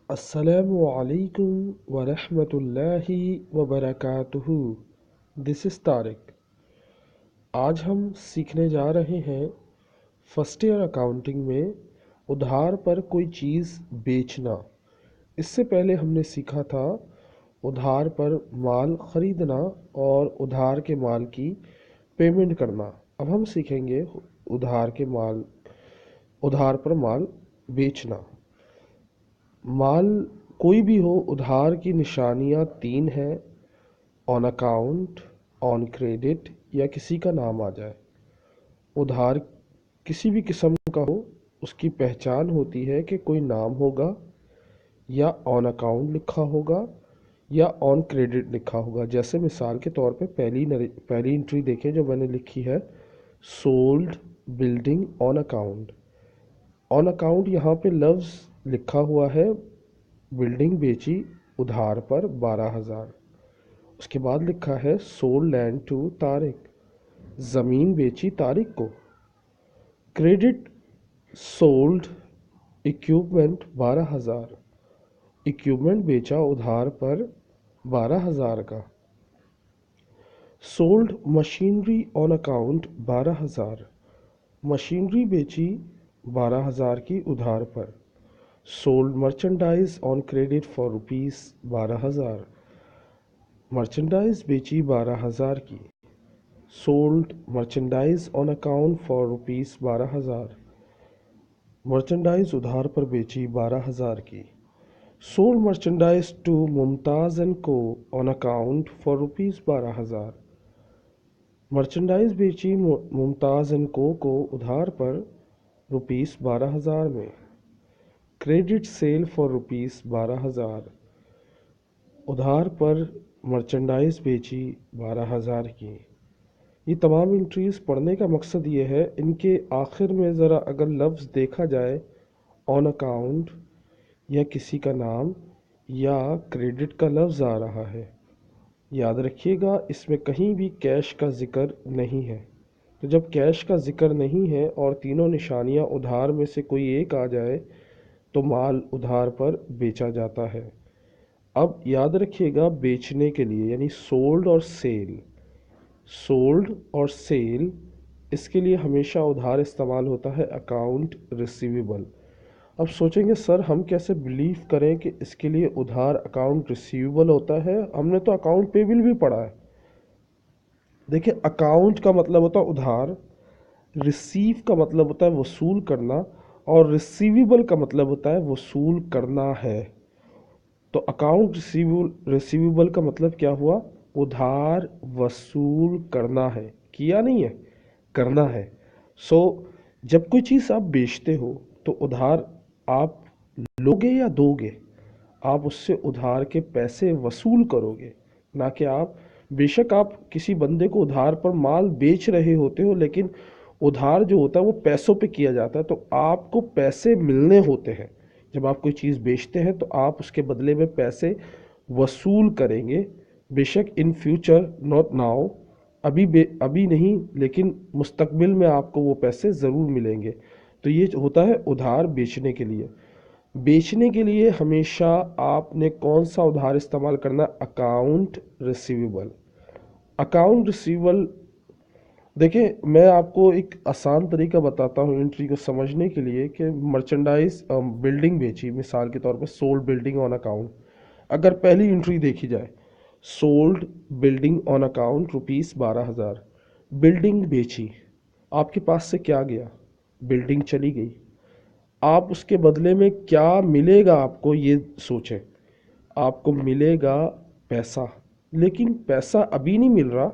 अस्सलामुअलैकुम वरहमतुल्लाहि वबरकातुहू। This is Tariq. आज हम सीखने जा रहे हैं फर्स्ट ईयर अकाउंटिंग में उधार पर कोई चीज़ बेचना। इससे पहले हमने सीखा था उधार पर माल ख़रीदना और उधार के माल की पेमेंट करना। अब हम सीखेंगे उधार पर माल बेचना। माल कोई भी हो, उधार की निशानियाँ तीन हैं: ऑन अकाउंट, ऑन क्रेडिट या किसी का नाम आ जाए। उधार किसी भी किस्म का हो, उसकी पहचान होती है कि कोई नाम होगा या ऑन अकाउंट लिखा होगा या ऑन क्रेडिट लिखा होगा। जैसे मिसाल के तौर पे पहली एंट्री देखें जो मैंने लिखी है, sold building on account. On account यहाँ पे लफ्ज़ लिखा हुआ है, बिल्डिंग बेची उधार पर 12,000। उसके बाद लिखा है सोल्ड लैंड टू तारिक, ज़मीन बेची तारिक को। क्रेडिट सोल्ड इक्विपमेंट 12,000, इक्विपमेंट बेचा उधार पर 12,000 का। Sold machinery on account 12,000, machinery बेची 12,000 की उधार पर। Sold merchandise on credit for rupees 12,000, merchandise बेची 12,000 की। Sold merchandise on account for rupees 12,000, merchandise उधार पर बेची 12,000 की। Sold merchandise to Mumtaz and co on account for rupees 12,000, merchandise बेची मुमताज़ एंड को उधार पर रुपीज़ 12,000 में। क्रेडिट सेल फॉर रुपीज़ 12,000, उधार पर मर्चेंडाइज बेची 12,000 की। ये तमाम एंट्रीज़ पढ़ने का मकसद ये है, इनके आखिर में ज़रा अगर लफ्ज़ देखा जाए ऑन अकाउंट या किसी का नाम या क्रेडिट का लफ्ज़ आ रहा है, याद रखिएगा इसमें कहीं भी कैश का ज़िक्र नहीं है। तो जब कैश का ज़िक्र नहीं है और तीनों निशानियां उधार में से कोई एक आ जाए तो माल उधार पर बेचा जाता है। अब याद रखिएगा बेचने के लिए यानी सोल्ड और सेल, सोल्ड और सेल इसके लिए हमेशा उधार इस्तेमाल होता है अकाउंट रिसीवेबल। अब सोचेंगे सर हम कैसे बिलीव करें कि इसके लिए उधार अकाउंट रिसीवेबल होता है, हमने तो अकाउंट पेबल भी पढ़ा है। देखिए, अकाउंट का मतलब होता है उधार, रिसीव का मतलब होता है वसूल करना और रिसीवेबल का मतलब होता है वसूल करना है। तो अकाउंट रिसीवेबल का मतलब क्या हुआ? उधार वसूल करना है, किया नहीं है, करना है। सो जब कोई चीज़ आप बेचते हो तो उधार आप लोगे या दोगे? आप उससे उधार के पैसे वसूल करोगे, ना कि आप, बेशक आप किसी बंदे को उधार पर माल बेच रहे होते हो लेकिन उधार जो होता है वो पैसों पे किया जाता है, तो आपको पैसे मिलने होते हैं। जब आप कोई चीज़ बेचते हैं तो आप उसके बदले में पैसे वसूल करेंगे, बेशक इन फ्यूचर, नॉट नाउ, अभी नहीं लेकिन मुस्तकबिल में आपको वो पैसे ज़रूर मिलेंगे। तो ये होता है उधार बेचने के लिए। बेचने के लिए हमेशा आपने कौन सा उधार इस्तेमाल करना? Account receivable. अकाउंट रिसीवेबल, देखिए मैं आपको एक आसान तरीका बताता हूँ एंट्री को समझने के लिए कि मर्चेंडाइज बिल्डिंग बेची, मिसाल के तौर पे सोल्ड बिल्डिंग ऑन अकाउंट। अगर पहली एंट्री देखी जाए, sold building on account rupees 12,000, building बेची, आपके पास से क्या गया? बिल्डिंग चली गई। आप उसके बदले में क्या मिलेगा आपको, ये सोचें। आपको मिलेगा पैसा, लेकिन पैसा अभी नहीं मिल रहा,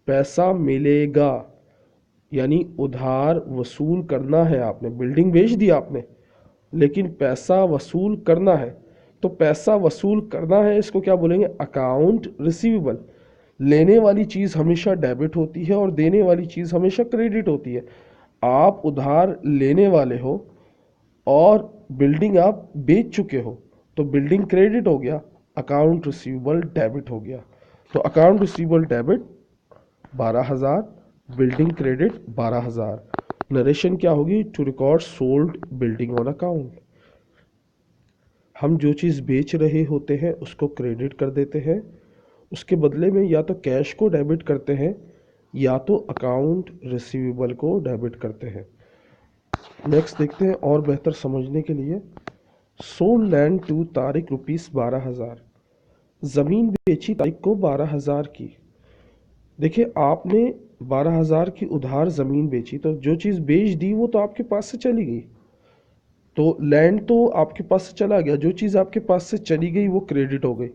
पैसा मिलेगा। यानी उधार वसूल करना है आपने, बिल्डिंग बेच दी आपने लेकिन पैसा वसूल करना है। तो पैसा वसूल करना है, इसको क्या बोलेंगे? Account receivable. लेने वाली चीज़ हमेशा डेबिट होती है और देने वाली चीज़ हमेशा क्रेडिट होती है। आप उधार लेने वाले हो और बिल्डिंग आप बेच चुके हो, तो बिल्डिंग क्रेडिट हो गया, अकाउंट रिसीवेबल डेबिट हो गया। तो account receivable debit 12,000, building credit 12,000। Narration क्या होगी? To record sold building on account. हम जो चीज़ बेच रहे होते हैं उसको क्रेडिट कर देते हैं, उसके बदले में या तो कैश को डेबिट करते हैं या तो अकाउंट रिसीवेबल को डेबिट करते हैं। नेक्स्ट देखते हैं और बेहतर समझने के लिए। Sold land to Tariq ₹12,000। ज़मीन बेची तारिक को 12,000 की। देखिए, आपने 12,000 की उधार ज़मीन बेची, तो जो चीज़ बेच दी वो तो आपके पास से चली गई, तो लैंड तो आपके पास से चला गया, जो चीज़ आपके पास से चली गई वो क्रेडिट हो गई।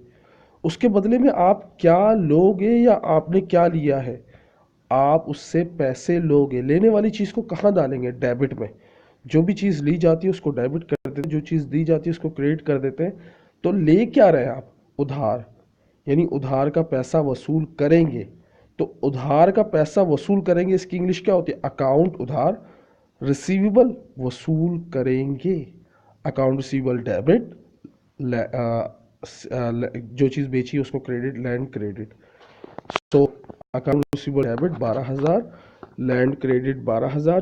उसके बदले में आप क्या लोगे या आपने क्या लिया है, आप उससे पैसे लोगे। लेने वाली चीज़ को कहाँ डालेंगे? डेबिट में। जो भी चीज़ ली जाती है उसको डेबिट कर देते हैं, जो चीज़ दी जाती है उसको क्रेडिट कर देते हैं। तो ले क्या रहे हैं आप? उधार, यानी उधार का पैसा वसूल करेंगे। तो उधार का पैसा वसूल करेंगे, इसकी इंग्लिश क्या होती है? अकाउंट उधार, रिसीवेबल वसूल करेंगे, अकाउंट रिसीवेबल डेबिट, जो चीज़ बेची उसको credit, land credit. So account receivable debit 12,000, land credit 12,000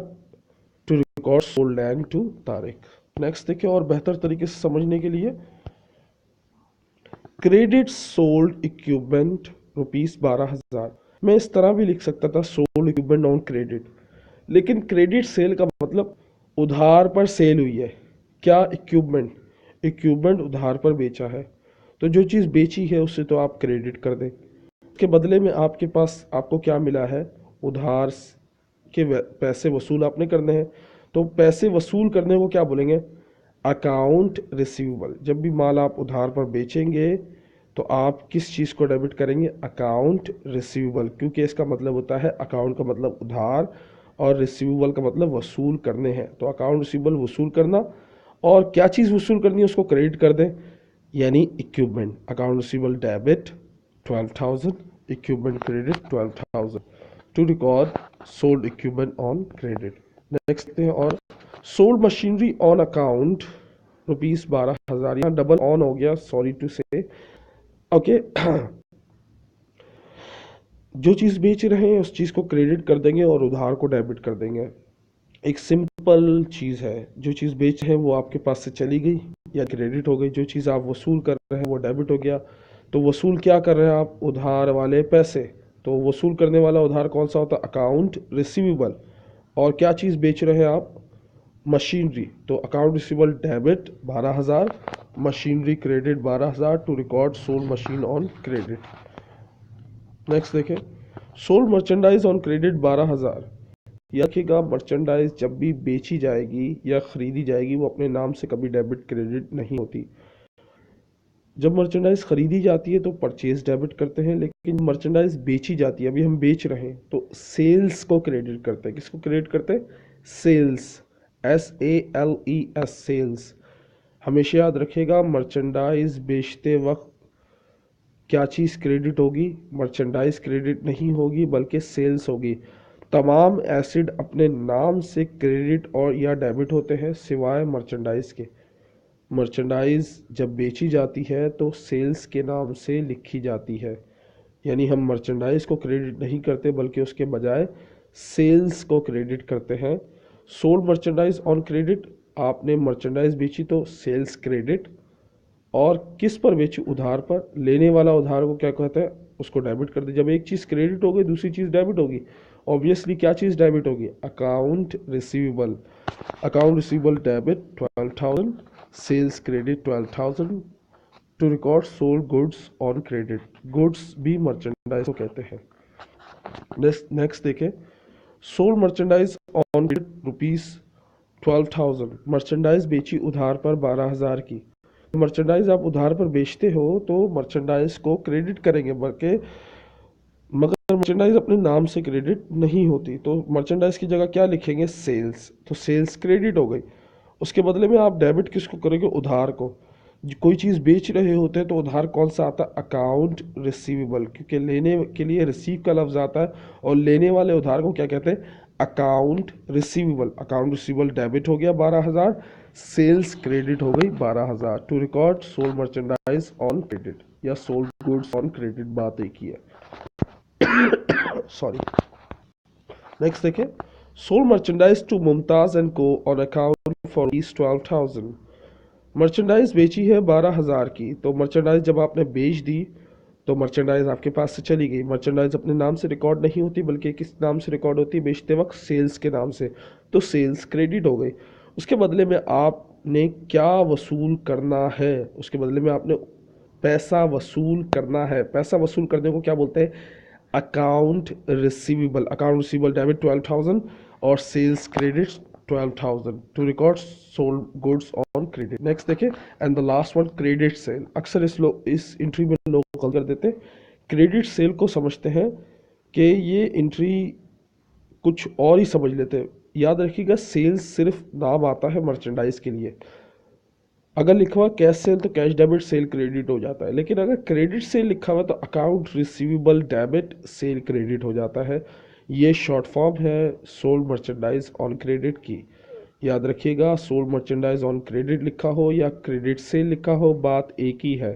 to record sold land to Tariq. Next देखिए और बेहतर तरीके से समझने के लिए, क्रेडिट सोल्ड इक्विपमेंट ₹12,000। मैं इस तरह भी लिख सकता था, सोल्ड इक्विपमेंट ऑन क्रेडिट, लेकिन क्रेडिट सेल का मतलब उधार पर सेल हुई है। क्या? इक्विपमेंट। इक्विपमेंट उधार पर बेचा है, तो जो चीज़ बेची है उससे तो आप क्रेडिट कर दें। के बदले में आपके पास आपको क्या मिला है? उधार के पैसे वसूल आपने करने हैं, तो पैसे वसूल करने को क्या बोलेंगे? Account receivable. जब भी माल आप उधार पर बेचेंगे तो आप किस चीज़ को डेबिट करेंगे? अकाउंट रिसीवेबल, क्योंकि इसका मतलब होता है, अकाउंट का मतलब उधार और रिसीवेबल का मतलब वसूल करने हैं। तो अकाउंट रिसीवेबल वसूल करना, और क्या चीज़ वसूल करनी है उसको क्रेडिट कर दें, यानी equipment. Account receivable debit 12,000, equipment credit 12,000 to record sold equipment on credit. Next देखते हैं और सोल्ड मशीनरी ऑन अकाउंट ₹12,000। यहाँ डबल ऑन हो गया, सॉरी टू से। ओके, जो चीज़ बेच रहे हैं उस चीज़ को क्रेडिट कर देंगे और उधार को डेबिट कर देंगे। एक सिंपल चीज़ है, जो चीज़ बेच रहे हैं वो आपके पास से चली गई या क्रेडिट हो गई, जो चीज़ आप वसूल कर रहे हैं वो डेबिट हो गया। तो वसूल क्या कर रहे हैं आप? उधार वाले पैसे। तो वसूल करने वाला उधार कौन सा होता है? Account receivable. और क्या चीज़ बेच रहे हैं आप? मशीनरी। तो account receivable debit 12,000, machinery credit 12,000 to record sold machine on credit. Next देखें, सोल्ड मर्चेंडाइज ऑन क्रेडिट 12,000। रखिएगा, मर्चेंडाइज जब भी बेची जाएगी या खरीदी जाएगी वो अपने नाम से कभी डेबिट क्रेडिट नहीं होती। जब मर्चेंडाइज खरीदी जाती है तो परचेज डेबिट करते हैं, लेकिन मर्चेंडाइज बेची जाती है, अभी हम बेच रहे हैं, तो सेल्स को क्रेडिट करते हैं। किसको क्रेडिट करते हैं? Sales, SALES, sales. हमेशा याद रखिएगा, मर्चेंडाइज बेचते वक्त क्या चीज़ क्रेडिट होगी? मर्चेंडाइज क्रेडिट नहीं होगी बल्कि सेल्स होगी। तमाम एसिड अपने नाम से क्रेडिट और या डेबिट होते हैं सिवाय मर्चेंडाइज के। मर्चेंडाइज जब बेची जाती है तो सेल्स के नाम से लिखी जाती है, यानी हम मर्चेंडाइज को क्रेडिट नहीं करते बल्कि उसके बजाय सेल्स को क्रेडिट करते हैं। सोल्ड मर्चेंडाइज ऑन क्रेडिट, आपने मर्चेंडाइज बेची तो सेल्स क्रेडिट, और किस पर बेची? उधार पर। लेने वाला उधार को क्या कहते हैं? उसको डेबिट कर दे। जब एक चीज़ क्रेडिट हो गई दूसरी चीज़ डेबिट होगी, ऑब्वियसली क्या चीज़ डेबिट होगी? Account receivable. Account receivable debit 12,000, sales credit 12,000 to record sold goods on credit. Goods भी मर्चेंडाइज को कहते हैं। नेक्स्ट देखें, सोल्ड मर्चेंडाइज ऑन ₹12,000। मर्चेंडाइज बेची उधार पर 12,000 की। मर्चेंडाइज आप उधार पर बेचते हो तो मर्चेंडाइज को क्रेडिट करेंगे, बल्कि मगर मर्चेंडाइज अपने नाम से क्रेडिट नहीं होती, तो मर्चेंडाइज की जगह क्या लिखेंगे? सेल्स। तो सेल्स क्रेडिट हो गई। उसके बदले में आप डेबिट किसको करोगे? उधार को। कोई चीज़ बेच रहे होते हैं तो उधार कौन सा आता है? अकाउंट रिसीवेबल, क्योंकि लेने के लिए रिसीव का लफ्ज़ आता है, और लेने वाले उधार को क्या कहते हैं? Account receivable. Account receivable debit हो गया 12,000, सेल्स क्रेडिट हो गई 12,000 to record sold merchandise on credit या सोल्ड गुड्स ऑन क्रेडिट, बात एक ही है। सॉरी। नेक्स्ट देखें, sold merchandise to Mumtaz and co on account for ₹12,000। Merchandise बेची है 12,000 की, तो मर्चेंडाइज जब आपने बेच दी तो मर्चेंडाइज आपके पास से चली गई। मर्चेंडाइज अपने नाम से रिकॉर्ड नहीं होती बल्कि किस नाम से रिकॉर्ड होती है बेचते वक्त, सेल्स के नाम से। तो सेल्स क्रेडिट हो गई। उसके बदले में आपने क्या वसूल करना है, उसके बदले में आपने पैसा वसूल करना है। पैसा वसूल करने को क्या बोलते हैं? Account receivable. Account receivable debit 12,000 और sales credit 12,000 to record sold goods on credit. Next देखें, and the last one credit sale. अक्सर इस एंट्री में लोग गलत कर देते हैं। क्रेडिट सेल को समझते हैं कि ये एंट्री कुछ और ही समझ लेते हैं। याद रखिएगा, सेल्स सिर्फ नाम आता है मर्चेंडाइज के लिए। अगर लिखा हुआ कैश सेल तो कैश डेबिट सेल क्रेडिट हो जाता है, लेकिन अगर क्रेडिट सेल लिखा हुआ तो account receivable debit cell credit हो जाता है। ये शॉर्ट फॉर्म है सोल्ड मर्चेंडाइज ऑन क्रेडिट की। याद रखिएगा, सोल्ड मर्चेंडाइज ऑन क्रेडिट लिखा हो या क्रेडिट सेल लिखा हो, बात एक ही है।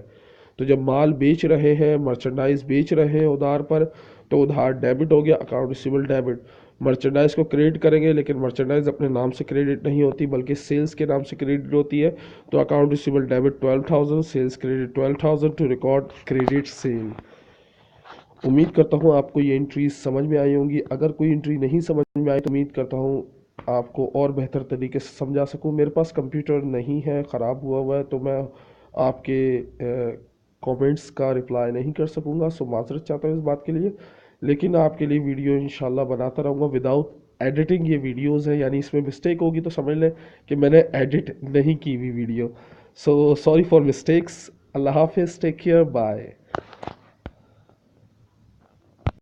तो जब माल बेच रहे हैं, मर्चेंडाइज बेच रहे हैं उधार पर, तो उधार डेबिट हो गया, अकाउंट रिसीवेबल डेबिट। मर्चेंडाइज को क्रेडिट करेंगे, लेकिन मर्चेंडाइज अपने नाम से क्रेडिट नहीं होती बल्कि सेल्स के नाम से क्रेडिट होती है। तो account receivable debit 12,000, sales credit 12,000 to record credit sale. उम्मीद करता हूँ आपको ये एंट्रीज समझ में आई होंगी। अगर कोई एंट्री नहीं समझ में आई तो उम्मीद करता हूँ आपको और बेहतर तरीके से समझा सकूँ। मेरे पास कंप्यूटर नहीं है, ख़राब हुआ है, तो मैं आपके कमेंट्स का रिप्लाई नहीं कर सकूँगा। सो माजरत चाहता हूँ इस बात के लिए, लेकिन आपके लिए वीडियो इंशाल्लाह बनाता रहूँगा विदाउट एडिटिंग। ये वीडियोस हैं, यानी इसमें मिस्टेक होगी तो समझ लें कि मैंने एडिट नहीं की हुई video. So sorry for mistakes. अल्लाह हाफिज़, टेक केयर, बाय।